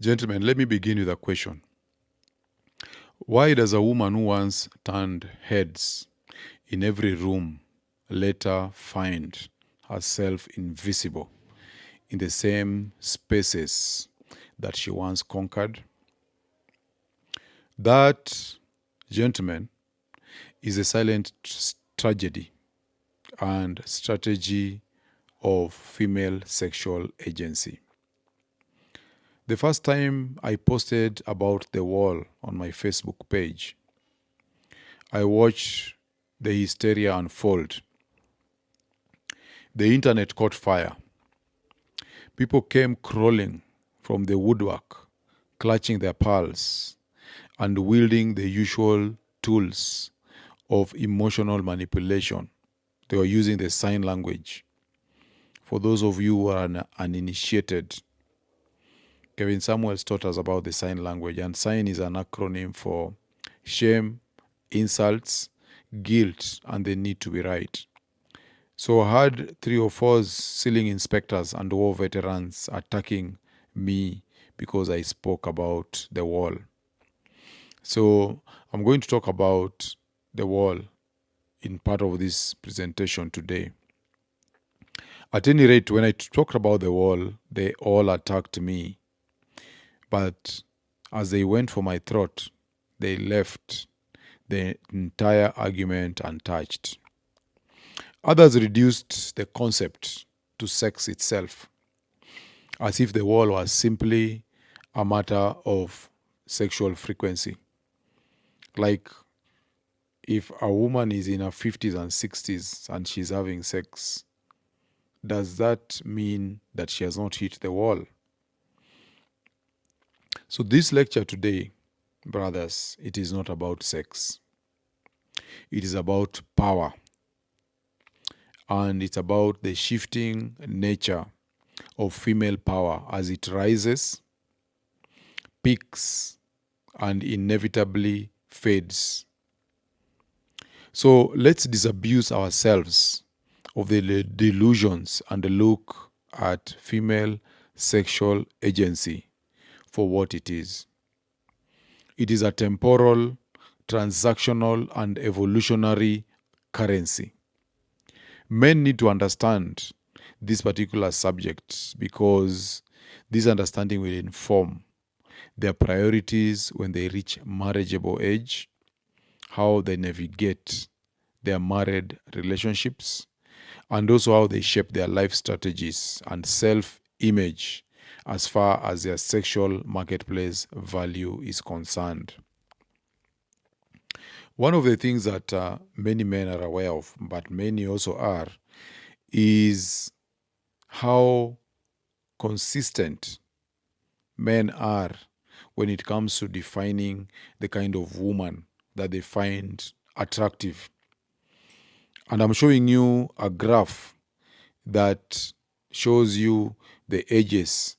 Gentlemen, let me begin with a question. Why does a woman who once turned heads in every room later find herself invisible in the same spaces that she once conquered? That, gentlemen, is a silent tragedy and strategy of female sexual agency. The first time I posted about the wall on my Facebook page, I watched the hysteria unfold. The internet caught fire. People came crawling from the woodwork, clutching their pearls and wielding the usual tools of emotional manipulation. They were using the sign language. For those of you who are uninitiated, Kevin Samuels taught us about the sign language, and sign is an acronym for shame, insults, guilt, and the need to be right. So I had 3 or 4 ceiling inspectors and war veterans attacking me because I spoke about the wall. So I'm going to talk about the wall in part of this presentation today. At any rate, when I talked about the wall, they all attacked me. But as they went for my throat, they left the entire argument untouched. Others reduced the concept to sex itself, as if the wall was simply a matter of sexual frequency. Like if a woman is in her 50s and 60s and she's having sex, does that mean that she has not hit the wall? So this lecture today, brothers, it is not about sex. It is about power. And it's about the shifting nature of female power as it rises, peaks, and inevitably fades. So let's disabuse ourselves of the delusions and look at female sexual agency for what it is. It is a temporal, transactional, and evolutionary currency. Men need to understand this particular subject because this understanding will inform their priorities when they reach marriageable age, how they navigate their married relationships, and also how they shape their life strategies and self-image as far as their sexual marketplace value is concerned. One of the things that many men are aware of, but many also are, is how consistent men are when it comes to defining the kind of woman that they find attractive. And I'm showing you a graph that shows you the ages.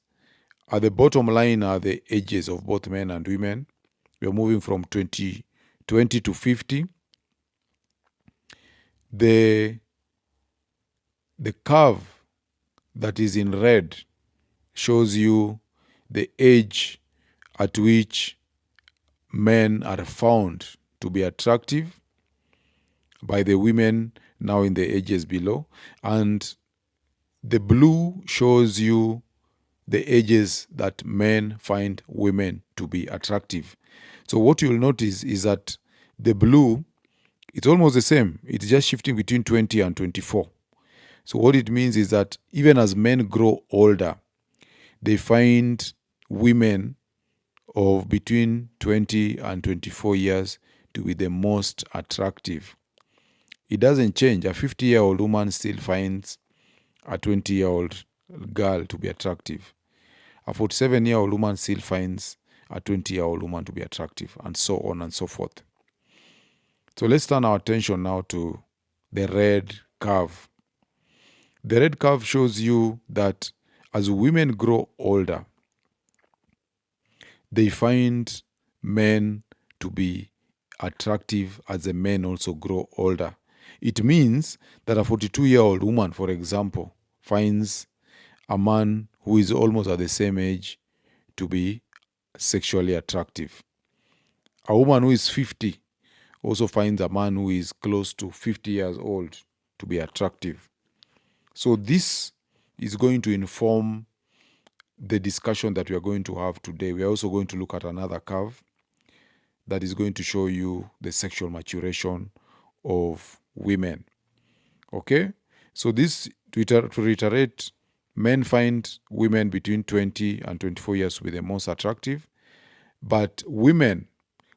At the bottom line are the ages of both men and women. We're moving from 20 to 50. The curve that is in red shows you the age at which men are found to be attractive by the women now in the ages below. And the blue shows you the ages that men find women to be attractive. So what you'll notice is that the blue, it's almost the same. It's just shifting between 20 and 24. So what it means is that even as men grow older, they find women of between 20 and 24 years to be the most attractive. It doesn't change. A 50-year-old woman still finds a 20-year-old girl to be attractive. A 47-year-old woman still finds a 20-year-old woman to be attractive, and so on and so forth. So let's turn our attention now to the red curve. The red curve shows you that as women grow older, they find men to be attractive as the men also grow older. It means that a 42-year-old woman, for example, finds a man who is almost at the same age to be sexually attractive. A woman who is 50 also finds a man who is close to 50 years old to be attractive. So this is going to inform the discussion that we are going to have today. We are also going to look at another curve that is going to show you the sexual maturation of women. Okay? So this, to reiterate, men find women between 20 and 24 years to be the most attractive. But women,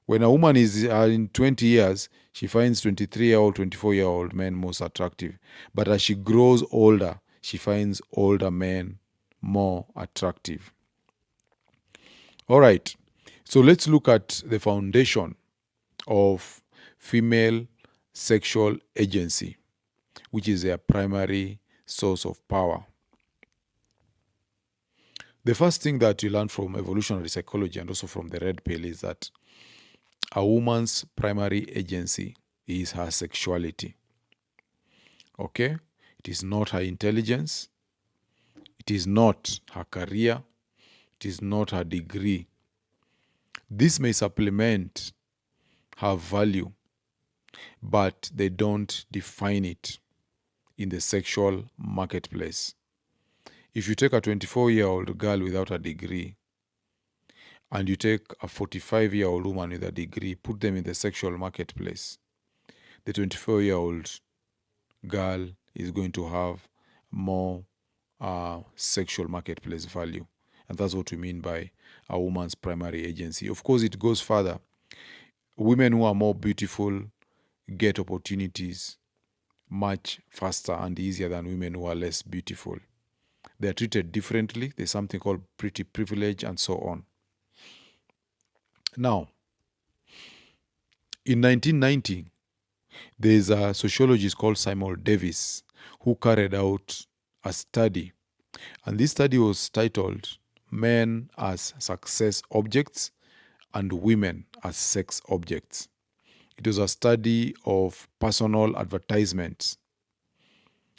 when a woman is in 20 years, she finds 23-year-old, 24-year-old men most attractive. But as she grows older, she finds older men more attractive. All right. So let's look at the foundation of female sexual agency, which is their primary source of power. The first thing that you learn from evolutionary psychology and also from the red pill is that a woman's primary agency is her sexuality. Okay? It is not her intelligence. It is not her career. It is not her degree. This may supplement her value, but they don't define it in the sexual marketplace. If you take a 24-year-old girl without a degree and you take a 45-year-old woman with a degree, put them in the sexual marketplace, the 24-year-old girl is going to have more sexual marketplace value. And that's what we mean by a woman's primary agency. Of course, it goes further. Women who are more beautiful get opportunities much faster and easier than women who are less beautiful. They are treated differently. There's something called pretty privilege and so on. Now, in 1990, there's a sociologist called Simon Davis who carried out a study. And this study was titled Men as Success Objects and Women as Sex Objects. It was a study of personal advertisements.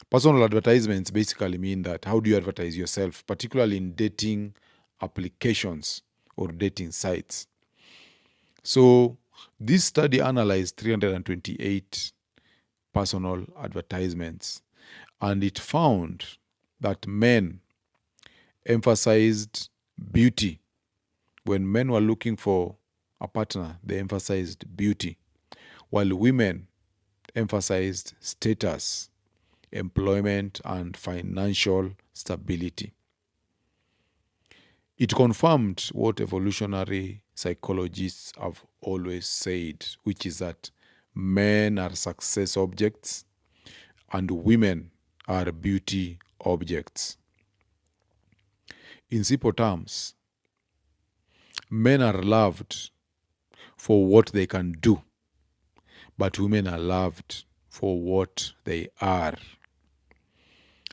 Personal advertisements basically mean that how do you advertise yourself, particularly in dating applications or dating sites. So this study analyzed 328 personal advertisements, and it found that men emphasized beauty. When men were looking for a partner, they emphasized beauty, while women emphasized status, employment, and financial stability. It confirmed what evolutionary psychologists have always said, which is that men are success objects and women are beauty objects. In simple terms, men are loved for what they can do, but women are loved for what they are.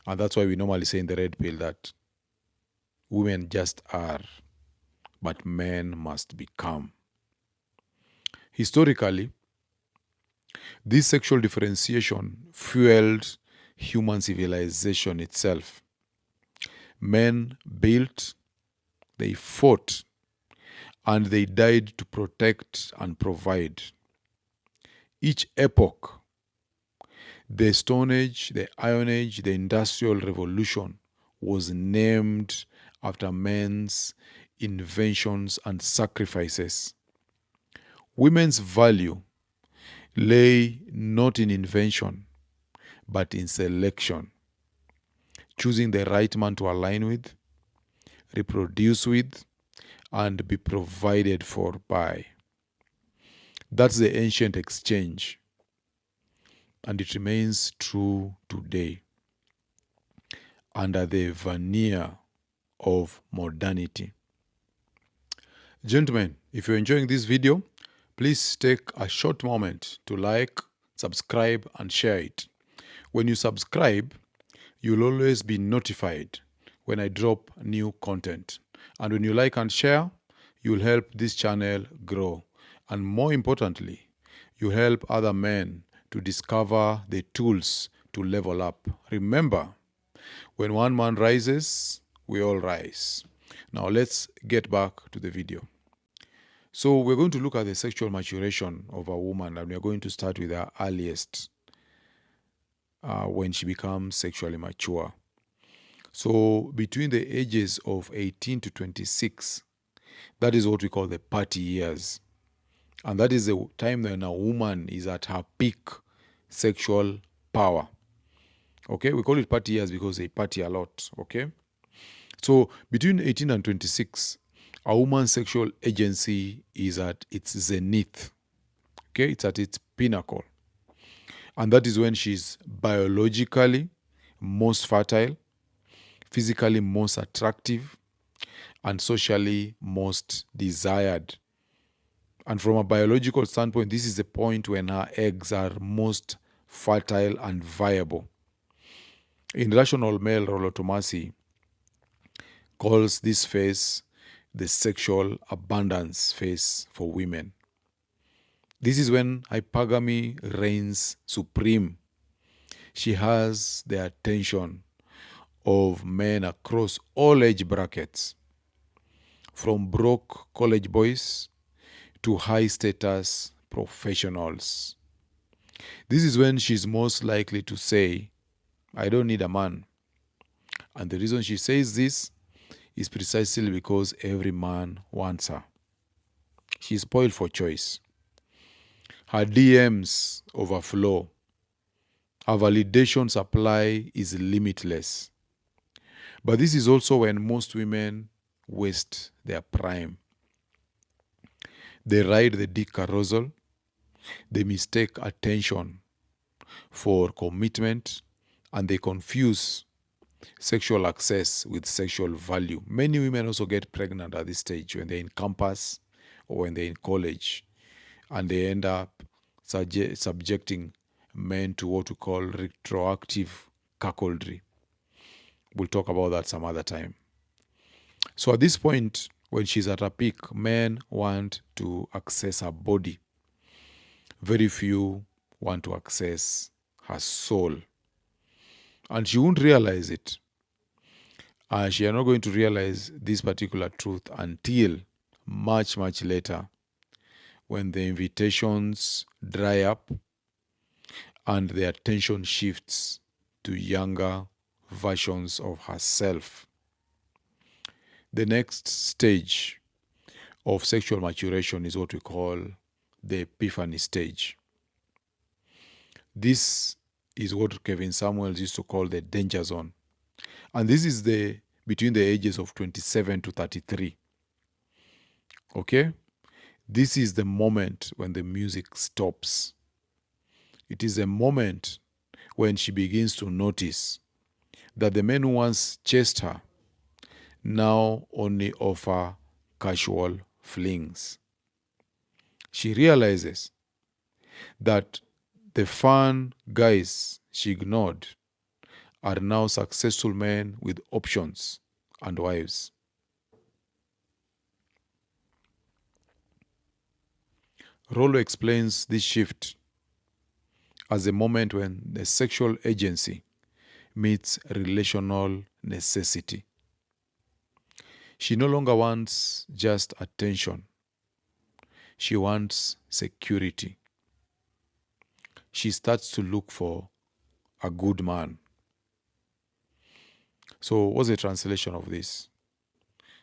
And that's why we normally say in the red pill that women just are, but men must become. Historically, this sexual differentiation fueled human civilization itself. Men built, they fought, and they died to protect and provide. Each epoch, the Stone Age, the Iron Age, the Industrial Revolution, was named after men's inventions and sacrifices. Women's value lay not in invention, but in selection, choosing the right man to align with, reproduce with, and be provided for by. That's the ancient exchange, and it remains true today under the veneer of modernity. Gentlemen, if you're enjoying this video, please take a short moment to like, subscribe, and share it. When you subscribe, you'll always be notified when I drop new content. And when you like and share, you'll help this channel grow. And more importantly, you help other men to discover the tools to level up. Remember, when one man rises, we all rise. Now let's get back to the video. So we're going to look at the sexual maturation of a woman, and we're going to start with her earliest, when she becomes sexually mature. So between the ages of 18 to 26, that is what we call the party years. And that is the time when a woman is at her peak sexual power. Okay, we call it party years because they party a lot. Okay, so between 18 and 26, a woman's sexual agency is at its zenith. Okay, it's at its pinnacle. And that is when she's biologically most fertile, physically most attractive, and socially most desired. And from a biological standpoint, this is the point when her eggs are most fertile and viable. In Rational Male, Rollo Tomassi calls this phase the sexual abundance phase for women. This is when hypergamy reigns supreme. She has the attention of men across all age brackets, from broke college boys to high status professionals. This is when she's most likely to say, I don't need a man. And the reason she says this is precisely because every man wants her. She's spoiled for choice. Her DMs overflow. Her validation supply is limitless. But this is also when most women waste their prime. They ride the dick carousel. They mistake attention for commitment, and they confuse sexual access with sexual value. Many women also get pregnant at this stage when they're in campus or when they're in college, and they end up subjecting men to what we call retroactive cuckoldry. We'll talk about that some other time. So at this point, when she's at her peak, men want to access her body. Very few want to access her soul. And she won't realize it. She are not going to realize this particular truth until much, much later, when the invitations dry up and the attention shifts to younger versions of herself. The next stage of sexual maturation is what we call the epiphany stage. This is what Kevin Samuels used to call the danger zone. And this is between the ages of 27 to 33. Okay? This is the moment when the music stops. It is a moment when she begins to notice that the men who once chased her now only offer casual flings. She realizes that the fun guys she ignored are now successful men with options and wives. Rollo explains this shift as a moment when the sexual agency meets relational necessity. She no longer wants just attention. She wants security. She starts to look for a good man. So what's the translation of this?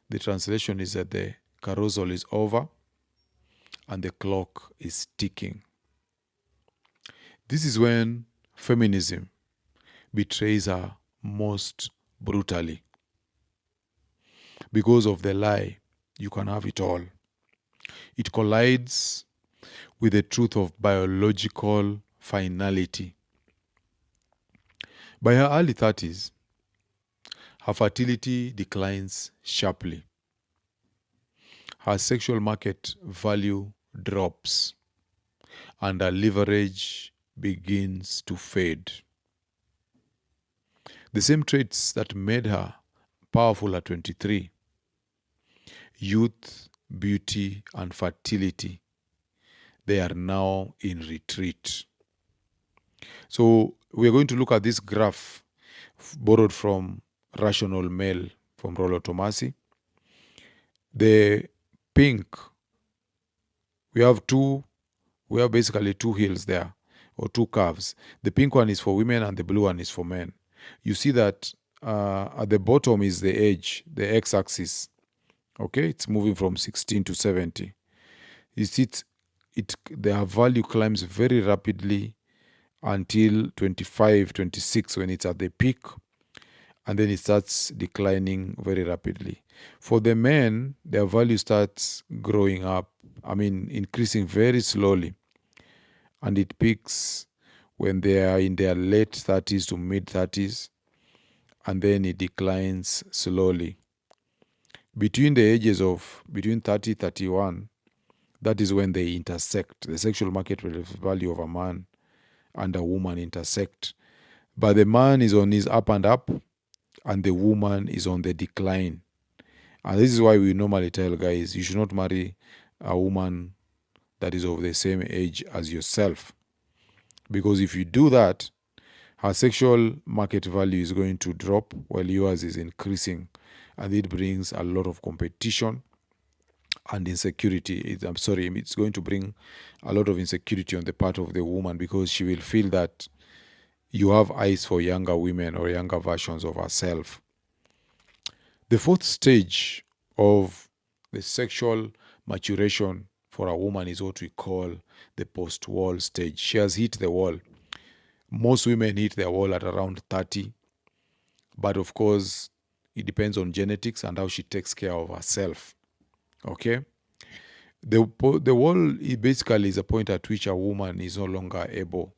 The translation is that the carousel is over and the clock is ticking. This is when feminism betrays her most brutally. Because of the lie, you can have it all. It collides with the truth of biological finality. By her early 30s, her fertility declines sharply. Her sexual market value drops, and her leverage begins to fade. The same traits that made her powerful at 23, youth, beauty, and fertility, they are now in retreat. So we're going to look at this graph borrowed from Rational Male from Rollo Tomassi. The pink We have basically two hills there, or two curves. The pink one is for women and the blue one is for men. You see that at the bottom is the age, the x-axis. Okay, it's moving from 16 to 70. You see, their value climbs very rapidly until 25, 26 when it's at the peak, and then it starts declining very rapidly. For the men, their value starts growing up, increasing very slowly, and it peaks when they are in their late 30s to mid 30s, and then it declines slowly. Between the ages of between 30 31, that is when they intersect. The sexual market value of a man and a woman intersect. But the man is on his up and up, and the woman is on the decline. And this is why we normally tell guys, you should not marry a woman that is of the same age as yourself. Because if you do that, her sexual market value is going to drop while yours is increasing. And it brings a lot of competition and insecurity. It's going to bring a lot of insecurity on the part of the woman, because she will feel that you have eyes for younger women or younger versions of herself. The fourth stage of the sexual maturation for a woman is what we call the post-wall stage. She has hit the wall. Most women hit their wall at around 30, but of course, it depends on genetics and how she takes care of herself. Okay? The wall basically is a point at which a woman is no longer able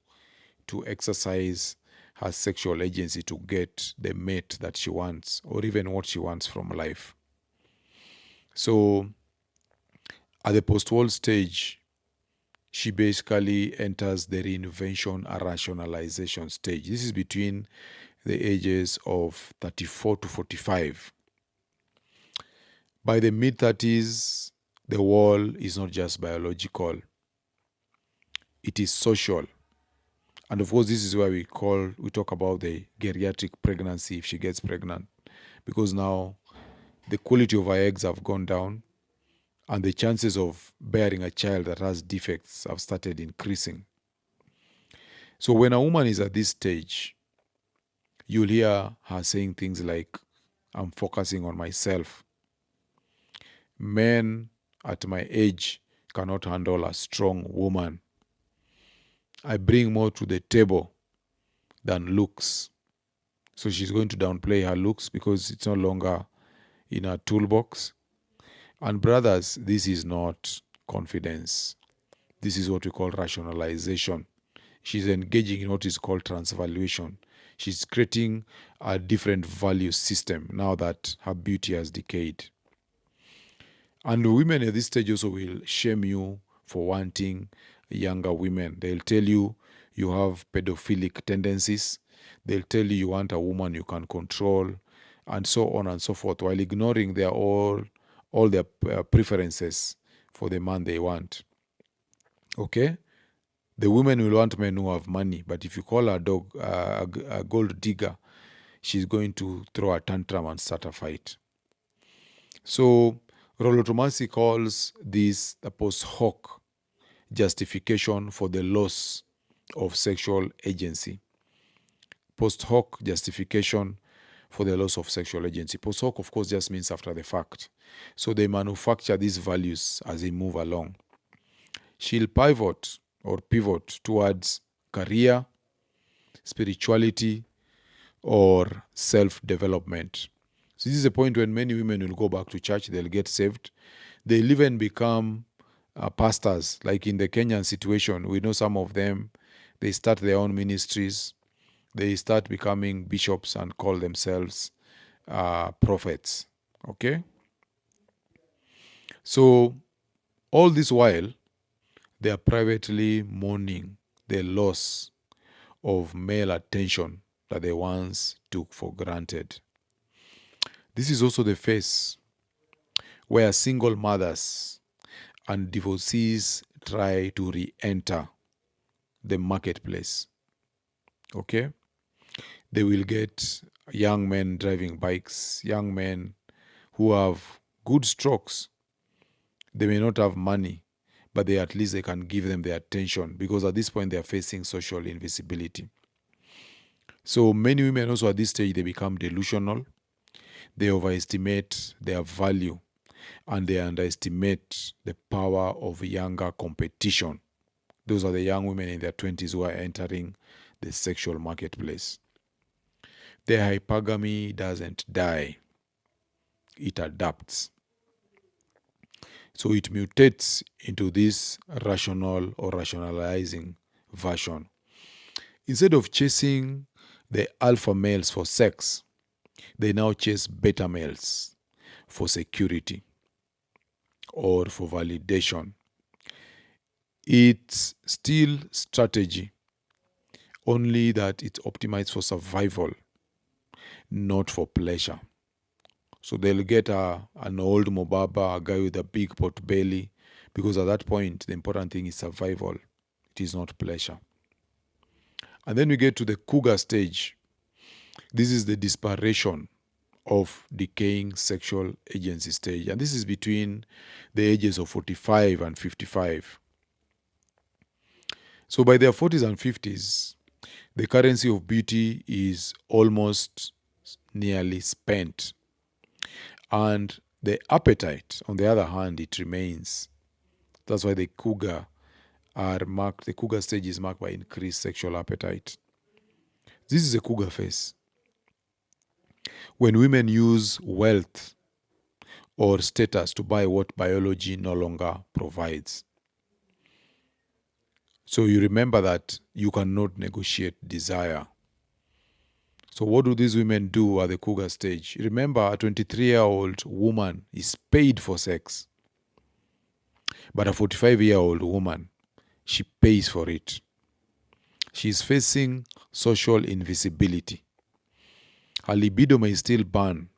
to exercise her sexual agency to get the mate that she wants, or even what she wants from life. So at the post-wall stage, she basically enters the reinvention and rationalization stage. This is between the ages of 34 to 45. By the mid-30s, the wall is not just biological, it is social. And of course, this is why we talk about the geriatric pregnancy if she gets pregnant, because now the quality of her eggs have gone down and the chances of bearing a child that has defects have started increasing. So when a woman is at this stage, you'll hear her saying things like, I'm focusing on myself. Men at my age cannot handle a strong woman. I bring more to the table than looks. So she's going to downplay her looks because it's no longer in her toolbox. And brothers, this is not confidence. This is what we call rationalization. She's engaging in what is called transvaluation. She's creating a different value system now that her beauty has decayed. And women at this stage also will shame you for wanting younger women. They'll tell you you have pedophilic tendencies. They'll tell you want a woman you can control, and so on and so forth, while ignoring all their preferences for the man they want. Okay? The women will want men who have money, but if you call her a gold digger, she's going to throw a tantrum and start a fight. So Rollo Tomassi calls this the post hoc justification for the loss of sexual agency. Post hoc justification for the loss of sexual agency. Post hoc, of course, just means after the fact. So they manufacture these values as they move along. She'll pivot towards career, spirituality, or self-development. So this is a point when many women will go back to church, they'll get saved. They'll even become pastors, like in the Kenyan situation. We know some of them, they start their own ministries. They start becoming bishops and call themselves prophets. Okay? So all this while, they are privately mourning the loss of male attention that they once took for granted. This is also the phase where single mothers and divorcees try to re-enter the marketplace. Okay? They will get young men driving bikes, young men who have good strokes. They may not have money, but at least they can give them their attention, because at this point they are facing social invisibility. So many women also at this stage, they become delusional. They overestimate their value and they underestimate the power of younger competition. Those are the young women in their 20s who are entering the sexual marketplace. Their hypergamy doesn't die, it adapts. So it mutates into this rational or rationalizing version. Instead of chasing the alpha males for sex, they now chase beta males for security or for validation. It's still strategy, only that it's optimized for survival, not for pleasure. So they'll get an old mobaba, a guy with a big pot belly, because at that point, the important thing is survival. It is not pleasure. And then we get to the cougar stage. This is the desperation of decaying sexual agency stage. And this is between the ages of 45 and 55. So by their 40s and 50s, the currency of beauty is almost nearly spent. And the appetite, on the other hand, it remains. That's why the cougar stage is marked by increased sexual appetite. This is a cougar phase. When women use wealth or status to buy what biology no longer provides. So you remember that you cannot negotiate desire. So what do these women do at the cougar stage? Remember, a 23-year-old woman is paid for sex. But a 45-year-old woman, she pays for it. She's facing social invisibility. Her libido may still burn,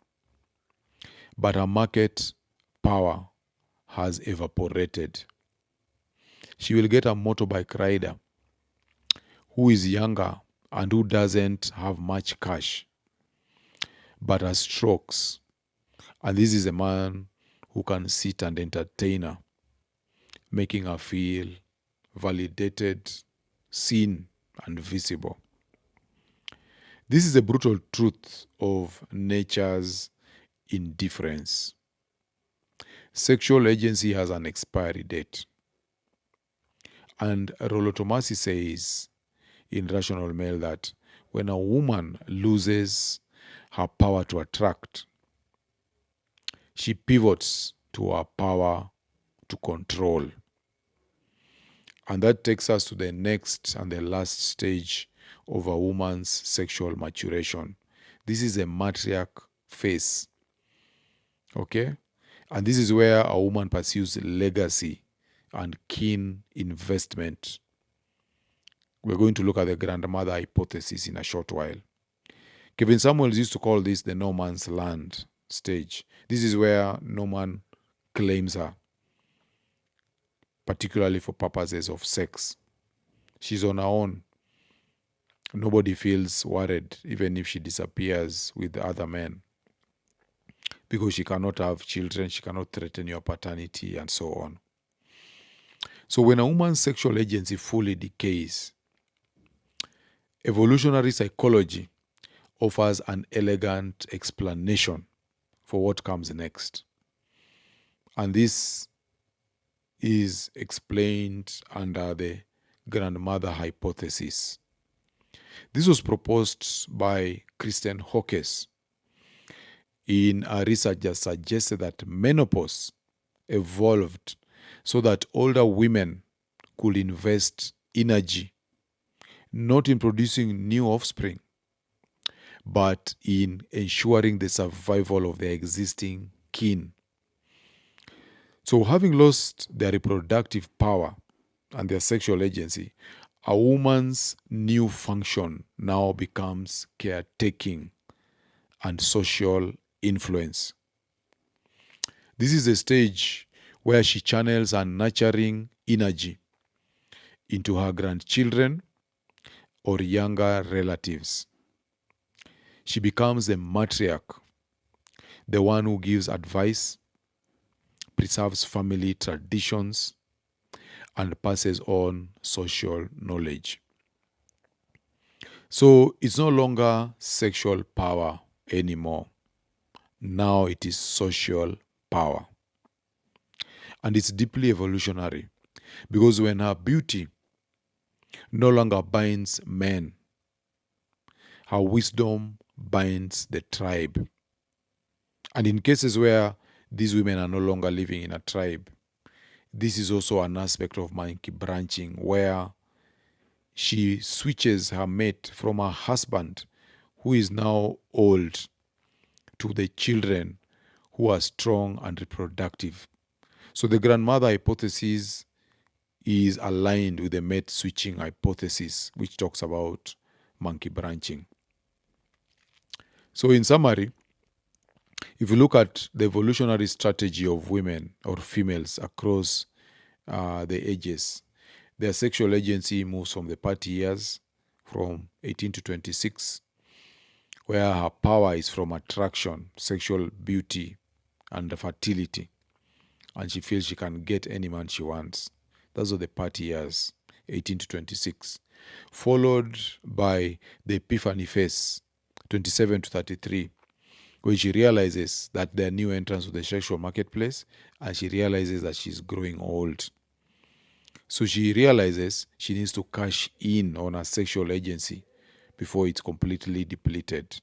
but her market power has evaporated. She will get a motorbike rider who is younger and who doesn't have much cash, but has strokes. And this is a man who can sit and entertain her, making her feel validated, seen, and visible. This is the brutal truth of nature's indifference. Sexual agency has an expiry date. And Rollo Tomassi says in Rational Male that when a woman loses her power to attract, she pivots to her power to control. And that takes us to the next and the last stage of a woman's sexual maturation. This is a matriarch phase. Okay? And this is where a woman pursues legacy and keen investment. We're going to look at the grandmother hypothesis in a short while. Kevin Samuels used to call this the no man's land stage. This is where no man claims her, particularly for purposes of sex. She's on her own. Nobody feels worried, even if she disappears with other men, because she cannot have children, she cannot threaten your paternity, and so on. So when a woman's sexual agency fully decays, evolutionary psychology offers an elegant explanation for what comes next. And this is explained under the grandmother hypothesis. This was proposed by Christian Hawkes in a research that suggested that menopause evolved so that older women could invest energy not in producing new offspring, but in ensuring the survival of their existing kin. So having lost their reproductive power and their sexual agency, a woman's new function now becomes caretaking and social influence. This is a stage where she channels her nurturing energy into her grandchildren or younger relatives. She becomes the matriarch, the one who gives advice, preserves family traditions, and passes on social knowledge. So it's no longer sexual power anymore. Now it is social power. And it's deeply evolutionary, because when her beauty no longer binds men, her wisdom binds the tribe. And in cases where these women are no longer living in a tribe, this is also an aspect of monkey branching, where she switches her mate from her husband, who is now old, to the children who are strong and reproductive. So the grandmother hypothesis is aligned with the mate switching hypothesis, which talks about monkey branching. So in summary, if you look at the evolutionary strategy of women or females across the ages, their sexual agency moves from the party years, from 18 to 26, where her power is from attraction, sexual beauty, and fertility. And she feels she can get any man she wants. Those are the party years, 18 to 26. Followed by the epiphany phase, 27 to 33, where she realizes that there are new entrants to the sexual marketplace, and she realizes that she's growing old. So she realizes she needs to cash in on her sexual agency before it's completely depleted.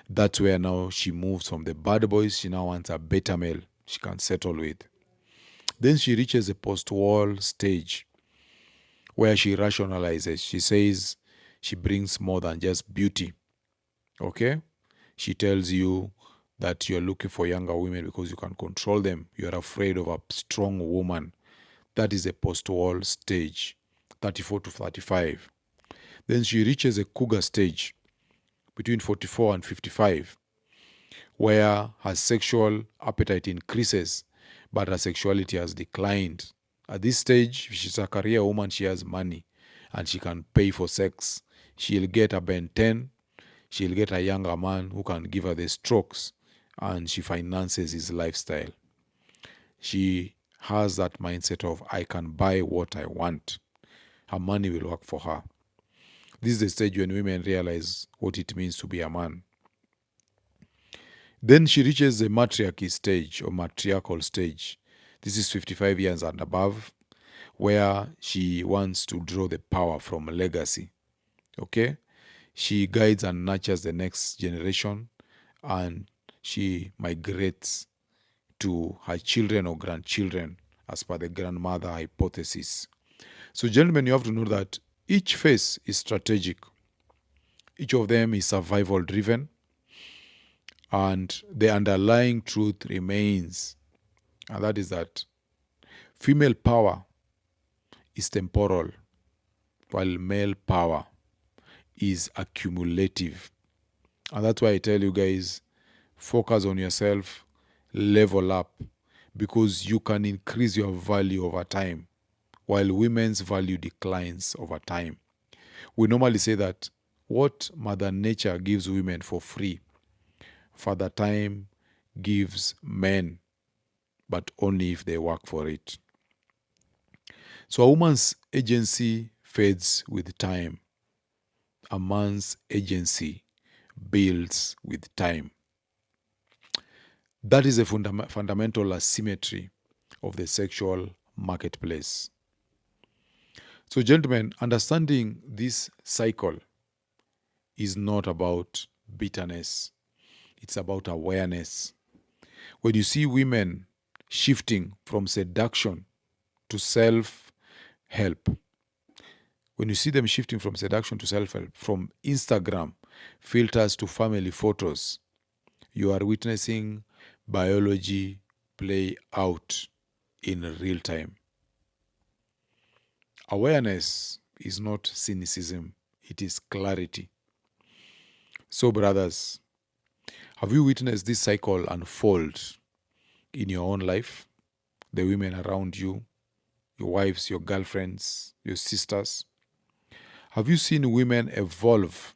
That's where now she moves from the bad boys. She now wants a beta male she can settle with. Then she reaches the post-war stage, where she rationalizes. She says she brings more than just beauty. Okay? She tells you that you're looking for younger women because you can control them. You're afraid of a strong woman. That is a post-war stage, 34 to 35. Then she reaches a cougar stage between 44 and 55, where her sexual appetite increases, but her sexuality has declined. At this stage, if she's a career woman, she has money, and she can pay for sex. She'll get a Ben 10, she'll get a younger man who can give her the strokes, and she finances his lifestyle. She has that mindset of, I can buy what I want. Her money will work for her. This is the stage when women realize what it means to be a man. Then she reaches the matriarchy stage or matriarchal stage. This is 55 years and above, where she wants to draw the power from legacy. Okay? She guides and nurtures the next generation, and she migrates to her children or grandchildren as per the grandmother hypothesis. So, gentlemen, you have to know that each phase is strategic. Each of them is survival driven, and the underlying truth remains, and that is that female power is temporal, while male power is accumulative. And that's why I tell you guys, focus on yourself, level up, because you can increase your value over time, while women's value declines over time. We normally say that what Mother Nature gives women for free, Father Time gives men, but only if they work for it. So a woman's agency fades with time. A man's agency builds with time. That is a fundamental asymmetry of the sexual marketplace. So, gentlemen, understanding this cycle is not about bitterness. It's about awareness. When you see women shifting from seduction to self-help, when you see them shifting from seduction to self-help, from Instagram filters to family photos, you are witnessing biology play out in real time. Awareness is not cynicism, it is clarity. So, brothers, have you witnessed this cycle unfold in your own life? The women around you, your wives, your girlfriends, your sisters? Have you seen women evolve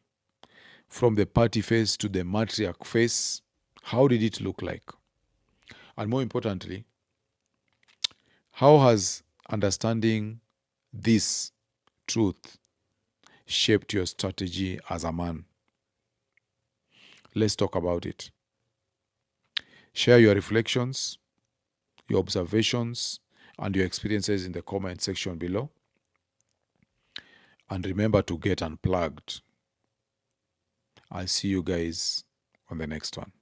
from the party phase to the matriarch phase? How did it look like? And more importantly, how has understanding this truth shaped your strategy as a man? Let's talk about it. Share your reflections, your observations, and your experiences in the comment section below. And remember to get unplugged. I'll see you guys on the next one.